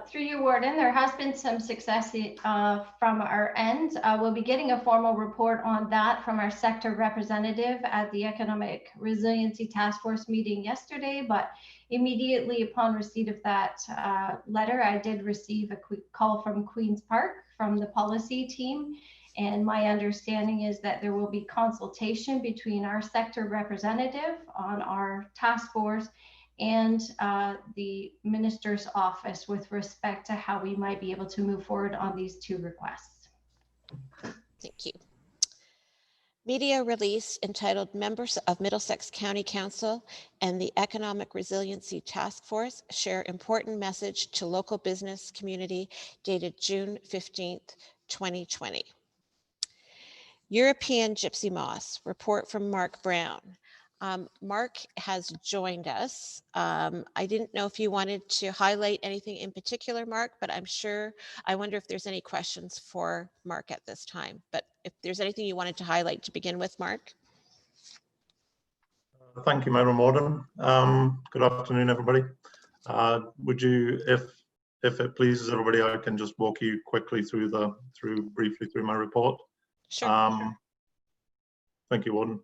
Through you, Warden, there has been some success from our end. We'll be getting a formal report on that from our sector representative at the Economic Resiliency Task Force meeting yesterday, but immediately upon receipt of that letter, I did receive a quick call from Queen's Park from the policy team. And my understanding is that there will be consultation between our sector representative on our task force and the minister's office with respect to how we might be able to move forward on these 2 requests. Thank you. Media release entitled Members of Middlesex County Council and the Economic Resiliency Task Force share important message to local business community, dated June 15th, 2020. European gypsy moths, report from Mark Brown. Mark has joined us. I didn't know if you wanted to highlight anything in particular, Mark, but I wonder if there's any questions for Mark at this time. But if there's anything you wanted to highlight to begin with, Mark. Thank you, Madam Warden. Good afternoon, everybody. Would you, if it pleases everybody, I can just walk you quickly briefly through my report. Sure. Thank you, Warden.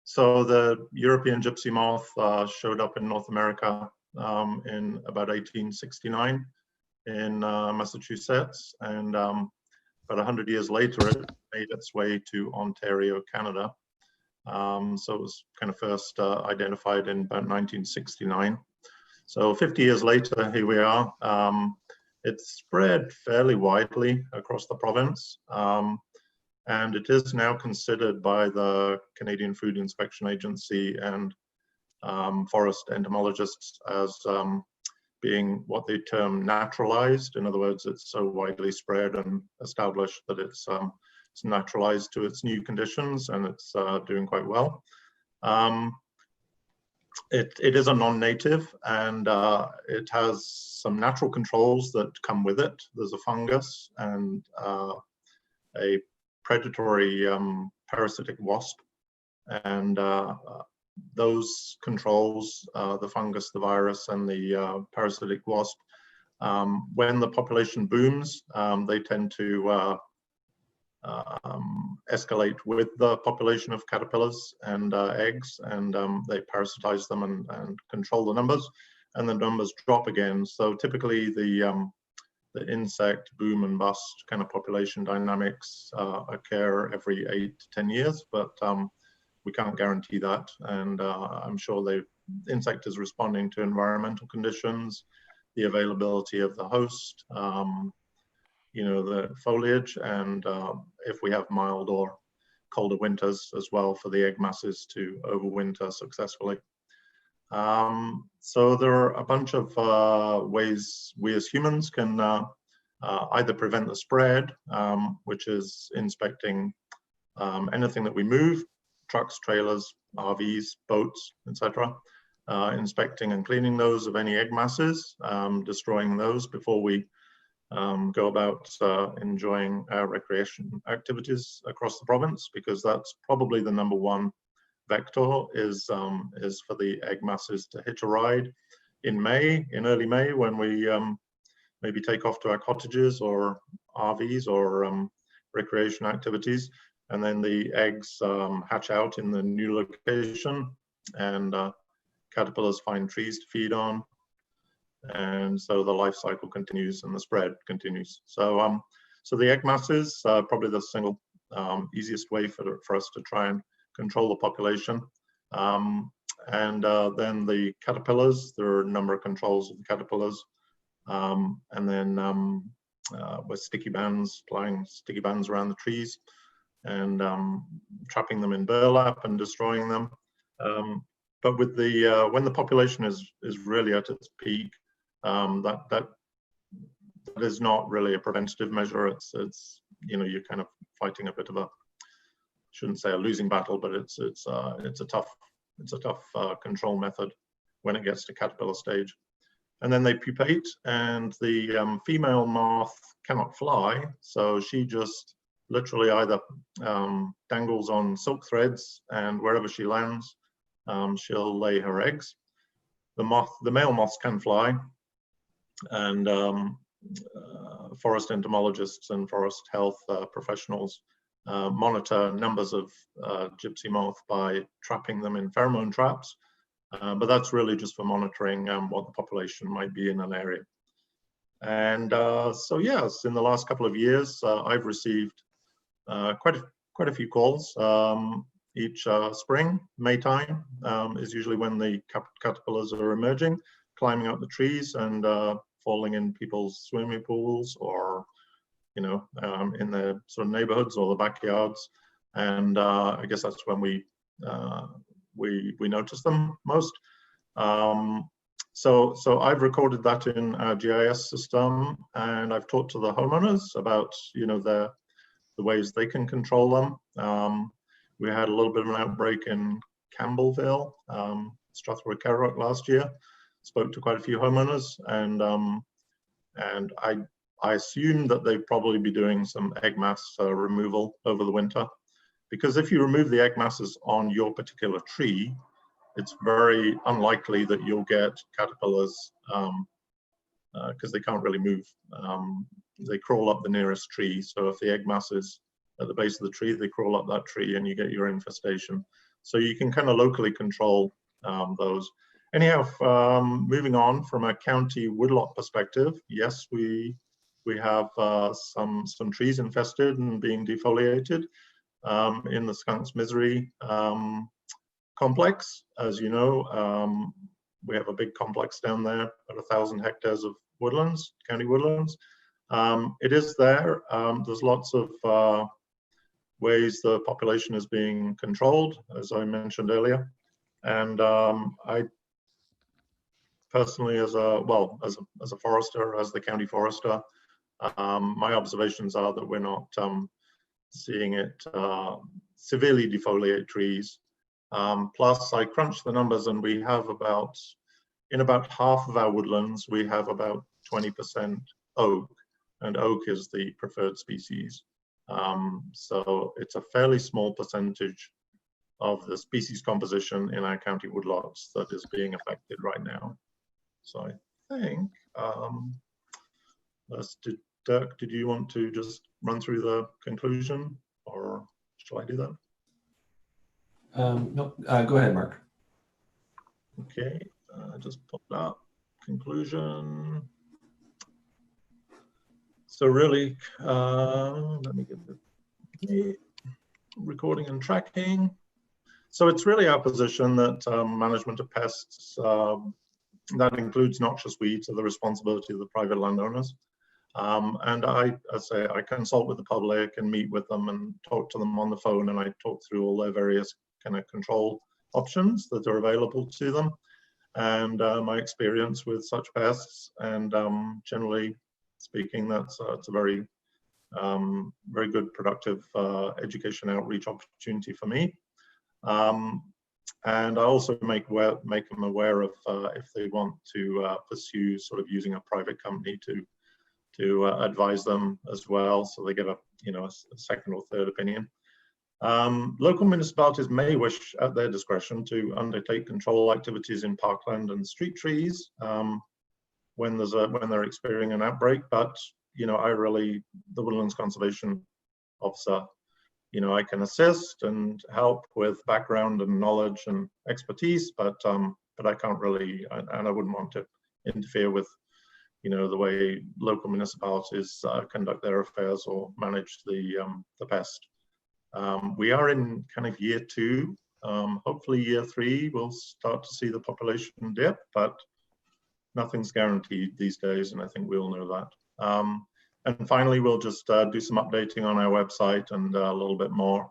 So the European gypsy moth showed up in North America in about 1869 in Massachusetts, and about 100 years later, it made its way to Ontario, Canada. So it was kind of first identified in about 1969. So 50 years later, here we are. It's spread fairly widely across the province. And it is now considered by the Canadian Food Inspection Agency and forest entomologists as being what they term naturalized. In other words, it's so widely spread and established that it's naturalized to its new conditions, and it's doing quite well. It is a non-native, and it has some natural controls that come with it. There's a fungus and a predatory parasitic wasp, and those controls, the fungus, the virus, and the parasitic wasp, when the population booms, they tend to escalate with the population of caterpillars and eggs, and they parasitize them and control the numbers, and the numbers drop again. So typically the insect boom and bust kind of population dynamics occur every 8 to 10 years, but we can't guarantee that. And I'm sure the insect is responding to environmental conditions, the availability of the host, the foliage, and if we have mild or colder winters as well, for the egg masses to overwinter successfully. So there are a bunch of ways we as humans can either prevent the spread, which is inspecting anything that we move, trucks, trailers, RVs, boats, etc. Inspecting and cleaning those of any egg masses, destroying those before we go about enjoying recreation activities across the province, because that's probably the #1 vector is for the egg masses to hitch a ride in May, in early May, when we maybe take off to our cottages or RVs or recreation activities, and then the eggs hatch out in the new location, and caterpillars find trees to feed on, and so the life cycle continues and the spread continues. So so the egg masses are probably the single easiest way for us to try and control the population. And then the caterpillars, there are a number of controls of the caterpillars. And then with sticky bands, applying sticky bands around the trees, and trapping them in burlap and destroying them. But with the when the population is really at its peak, that is not really a preventative measure. It's you know, you're kind of fighting a bit of a, shouldn't say a losing battle, but it's a tough control method when it gets to caterpillar stage. And then they pupate, and the female moth cannot fly, so she just literally either dangles on silk threads, and wherever she lands, she'll lay her eggs. The male moths can fly, and forest entomologists and forest health professionals monitor numbers of gypsy moth by trapping them in pheromone traps. But that's really just for monitoring what the population might be in an area. And so yes, in the last couple of years, I've received quite a few calls each spring. Maytime is usually when the caterpillars are emerging, climbing up the trees and falling in people's swimming pools, or you know, in the sort of neighborhoods or the backyards. And I guess that's when we notice them most. So I've recorded that in our GIS system, and I've talked to the homeowners about, you know, the ways they can control them. We had a little bit of an outbreak in Campbellville, Strathroy Carrock last year. Spoke to quite a few homeowners, and I assume that they'd probably be doing some egg mass removal over the winter. Because if you remove the egg masses on your particular tree, it's very unlikely that you'll get caterpillars, because they can't really move. They crawl up the nearest tree. So if the egg mass is at the base of the tree, they crawl up that tree and you get your infestation. So you can kind of locally control those. Anyhow, moving on from a county woodlot perspective, yes, we have some trees infested and being defoliated. In the Skunks Misery complex. As you know, we have a big complex down there, about 1,000 hectares of woodlands, county woodlands. It is there. There's lots of ways the population is being controlled, as I mentioned earlier. And I personally, as a forester, as the county forester, my observations are that we're not seeing it severely defoliate trees. Plus, I crunched the numbers, and we have in about half of our woodlands, we have about 20% oak, and oak is the preferred species. So it's a fairly small percentage of the species composition in our county woodlots that is being affected right now. So I think, Dirk, did you want to just run through the conclusion, or shall I do that? No, go ahead, Mark. Okay, just put that conclusion. So really, let me get the recording and tracking. So it's really our position that management of pests, that includes noxious weeds, are the responsibility of the private landowners. And I consult with the public and meet with them and talk to them on the phone, and I talk through all their various kind of control options that are available to them, and my experience with such pests. And generally speaking, it's a very good, productive education outreach opportunity for me. And I also make them aware of if they want to pursue sort of using a private company to to advise them as well, so they get a second or third opinion. Local municipalities may wish at their discretion to undertake control activities in parkland and street trees when they're experiencing an outbreak, but the Woodlands Conservation Officer, I can assist and help with background and knowledge and expertise, but I can't really, and I wouldn't want to interfere with the way local municipalities conduct their affairs or manage the pest. We are in kind of year 2. Hopefully year 3 we'll start to see the population dip, but nothing's guaranteed these days, and I think we all know that. And finally, we'll just do some updating on our website and a little bit more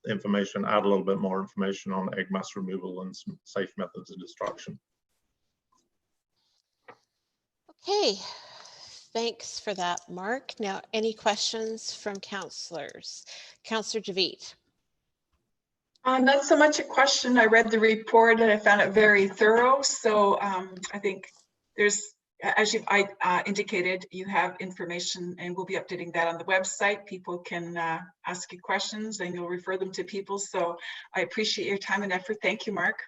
information, add a little bit more information on egg mass removal and some safe methods of destruction. Okay, thanks for that, Mark. Now, any questions from councillors? Councillor Javid. Not so much a question. I read the report and I found it very thorough. So I think there's, as you've indicated, you have information, and we'll be updating that on the website. People can ask you questions and you'll refer them to people. So I appreciate your time and effort. Thank you, Mark.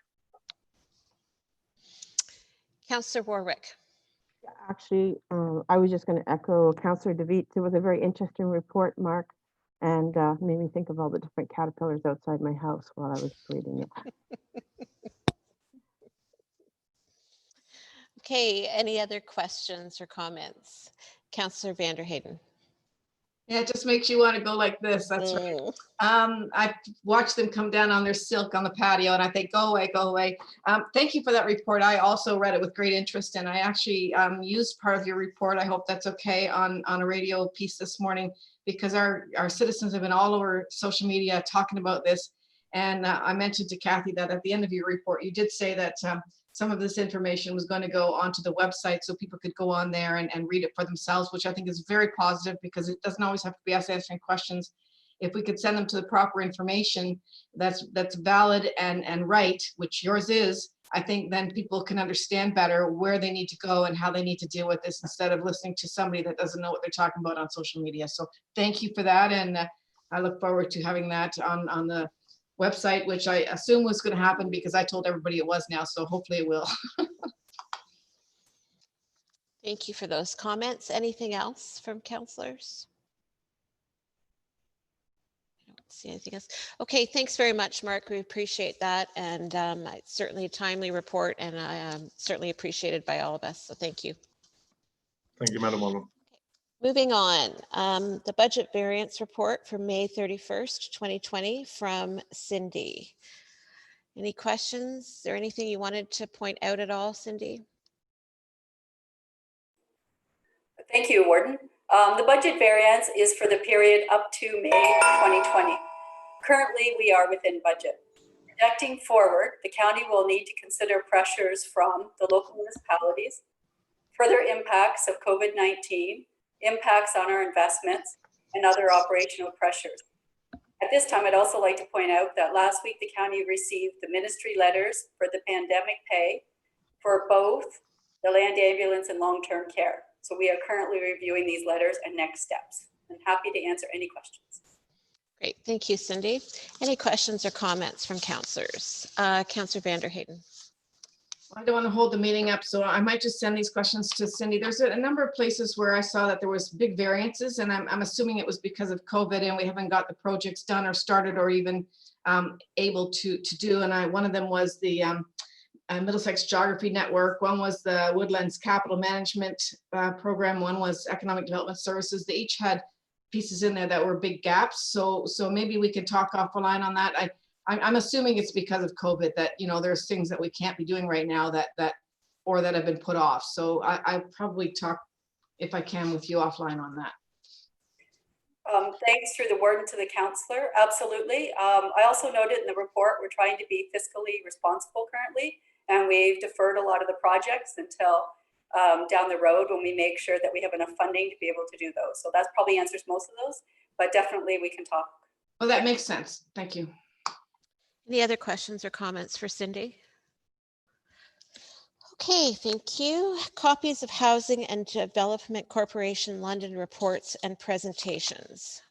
Councillor Warwick. Actually, I was just going to echo Councillor DeVitt. It was a very interesting report, Mark, and made me think of all the different caterpillars outside my house while I was reading it. Okay, any other questions or comments? Councillor Vanderheyden. Yeah, it just makes you want to go like this. That's right. I watched them come down on their silk on the patio, and I think, go away, go away. Thank you for that report. I also read it with great interest, and I actually used part of your report. I hope that's okay on a radio piece this morning, because our citizens have been all over social media talking about this. And I mentioned to Kathy that at the end of your report, you did say that some of this information was going to go onto the website so people could go on there and read it for themselves, which I think is very positive, because it doesn't always have to be us answering questions. If we could send them to the proper information that's valid and right, which yours is, I think then people can understand better where they need to go and how they need to deal with this, instead of listening to somebody that doesn't know what they're talking about on social media. So thank you for that. And I look forward to having that on the website, which I assume was going to happen because I told everybody it was now. So hopefully it will. Thank you for those comments. Anything else from councillors? I don't see anything else. Okay, thanks very much, Mark. We appreciate that. And it's certainly a timely report, and I am certainly appreciated by all of us. So thank you. Thank you, Madam Woman. Moving on, the budget variance report for May 31st, 2020 from Cindy. Any questions or anything you wanted to point out at all, Cindy? Thank you, Warden. The budget variance is for the period up to May 2020. Currently, we are within budget. Projecting forward, the county will need to consider pressures from the local municipalities, further impacts of COVID-19, impacts on our investments, and other operational pressures. At this time, I'd also like to point out that last week the county received the ministry letters for the pandemic pay for both the land ambulance and long-term care. So we are currently reviewing these letters and next steps. I'm happy to answer any questions. Great, thank you, Cindy. Any questions or comments from councillors? Councillor Vanderheyden. I don't want to hold the meeting up, so I might just send these questions to Cindy. There's a number of places where I saw that there was big variances, and I'm assuming it was because of COVID and we haven't got the projects done or started or even able to do. And one of them was the Middlesex Geography Network. One was the Woodlands Capital Management Program. One was Economic Development Services. They each had pieces in there that were big gaps. So maybe we could talk offline on that. I'm assuming it's because of COVID that, there's things that we can't be doing right now that have been put off. So I probably talk, if I can, with you offline on that. Thanks through the warden to the councillor. Absolutely. I also noted in the report, we're trying to be fiscally responsible currently, and we've deferred a lot of the projects until down the road when we make sure that we have enough funding to be able to do those. So that probably answers most of those, but definitely we can talk. Oh, that makes sense. Thank you. Any other questions or comments for Cindy? Okay, thank you. Copies of Housing and Development Corporation London reports and presentations.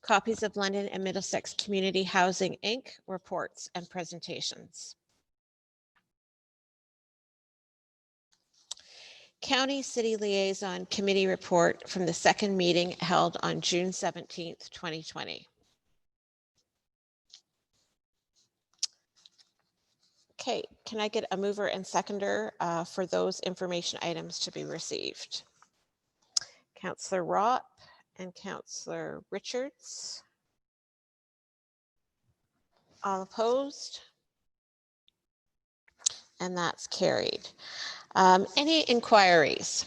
Copies of London and Middlesex Community Housing Inc. reports and presentations. County City Liaison Committee report from the second meeting held on June 17th, 2020. Okay, can I get a mover and seconder for those information items to be received? Councillor Ropp and Councillor Richards. All opposed? And that's carried. Any inquiries?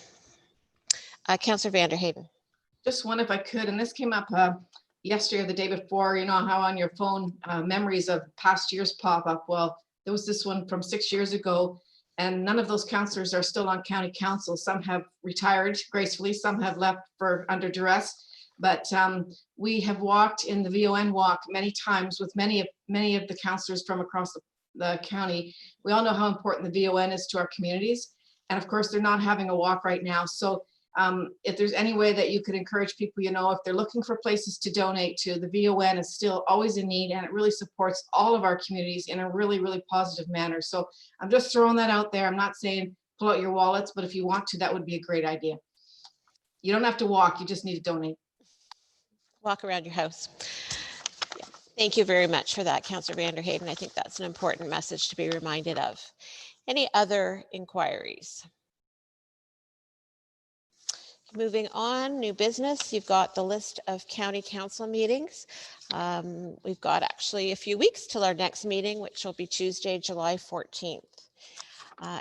Councillor Vanderheyden. Just one if I could, and this came up yesterday or the day before, you know how on your phone memories of past years pop up. Well, there was this one from 6 years ago, and none of those councillors are still on county council. Some have retired gracefully, some have left for under duress. But we have walked in the VON walk many times with many of the councillors from across the county. We all know how important the VON is to our communities. And of course, they're not having a walk right now. So if there's any way that you could encourage people, you know, if they're looking for places to donate to, the VON is still always in need, and it really supports all of our communities in a really, really positive manner. So I'm just throwing that out there. I'm not saying pull out your wallets, but if you want to, that would be a great idea. You don't have to walk, you just need to donate. Walk around your house. Yeah. Thank you very much for that, Councillor Vanderheyden. I think that's an important message to be reminded of. Any other inquiries? Moving on, new business. You've got the list of county council meetings. We've got actually a few weeks till our next meeting, which will be Tuesday, July 14th.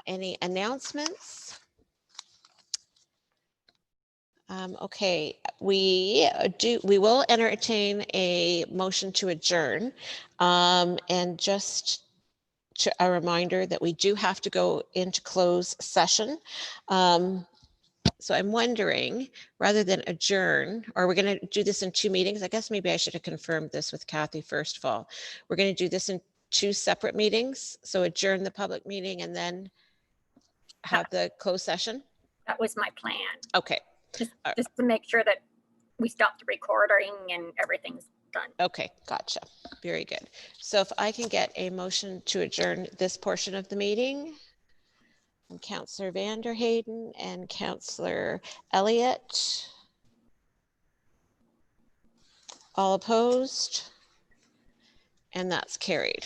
Any announcements? Okay, we will entertain a motion to adjourn. And just a reminder that we do have to go into closed session. So I'm wondering, rather than adjourn, or we're going to do this in two meetings. I guess maybe I should have confirmed this with Kathy first of all. We're going to do this in two separate meetings. So adjourn the public meeting and then have the closed session. That was my plan. Okay. Just to make sure that we stop the recording and everything's done. Okay, gotcha. Very good. So if I can get a motion to adjourn this portion of the meeting. And Councillor Vanderheyden and Councillor Elliott. All opposed? And that's carried.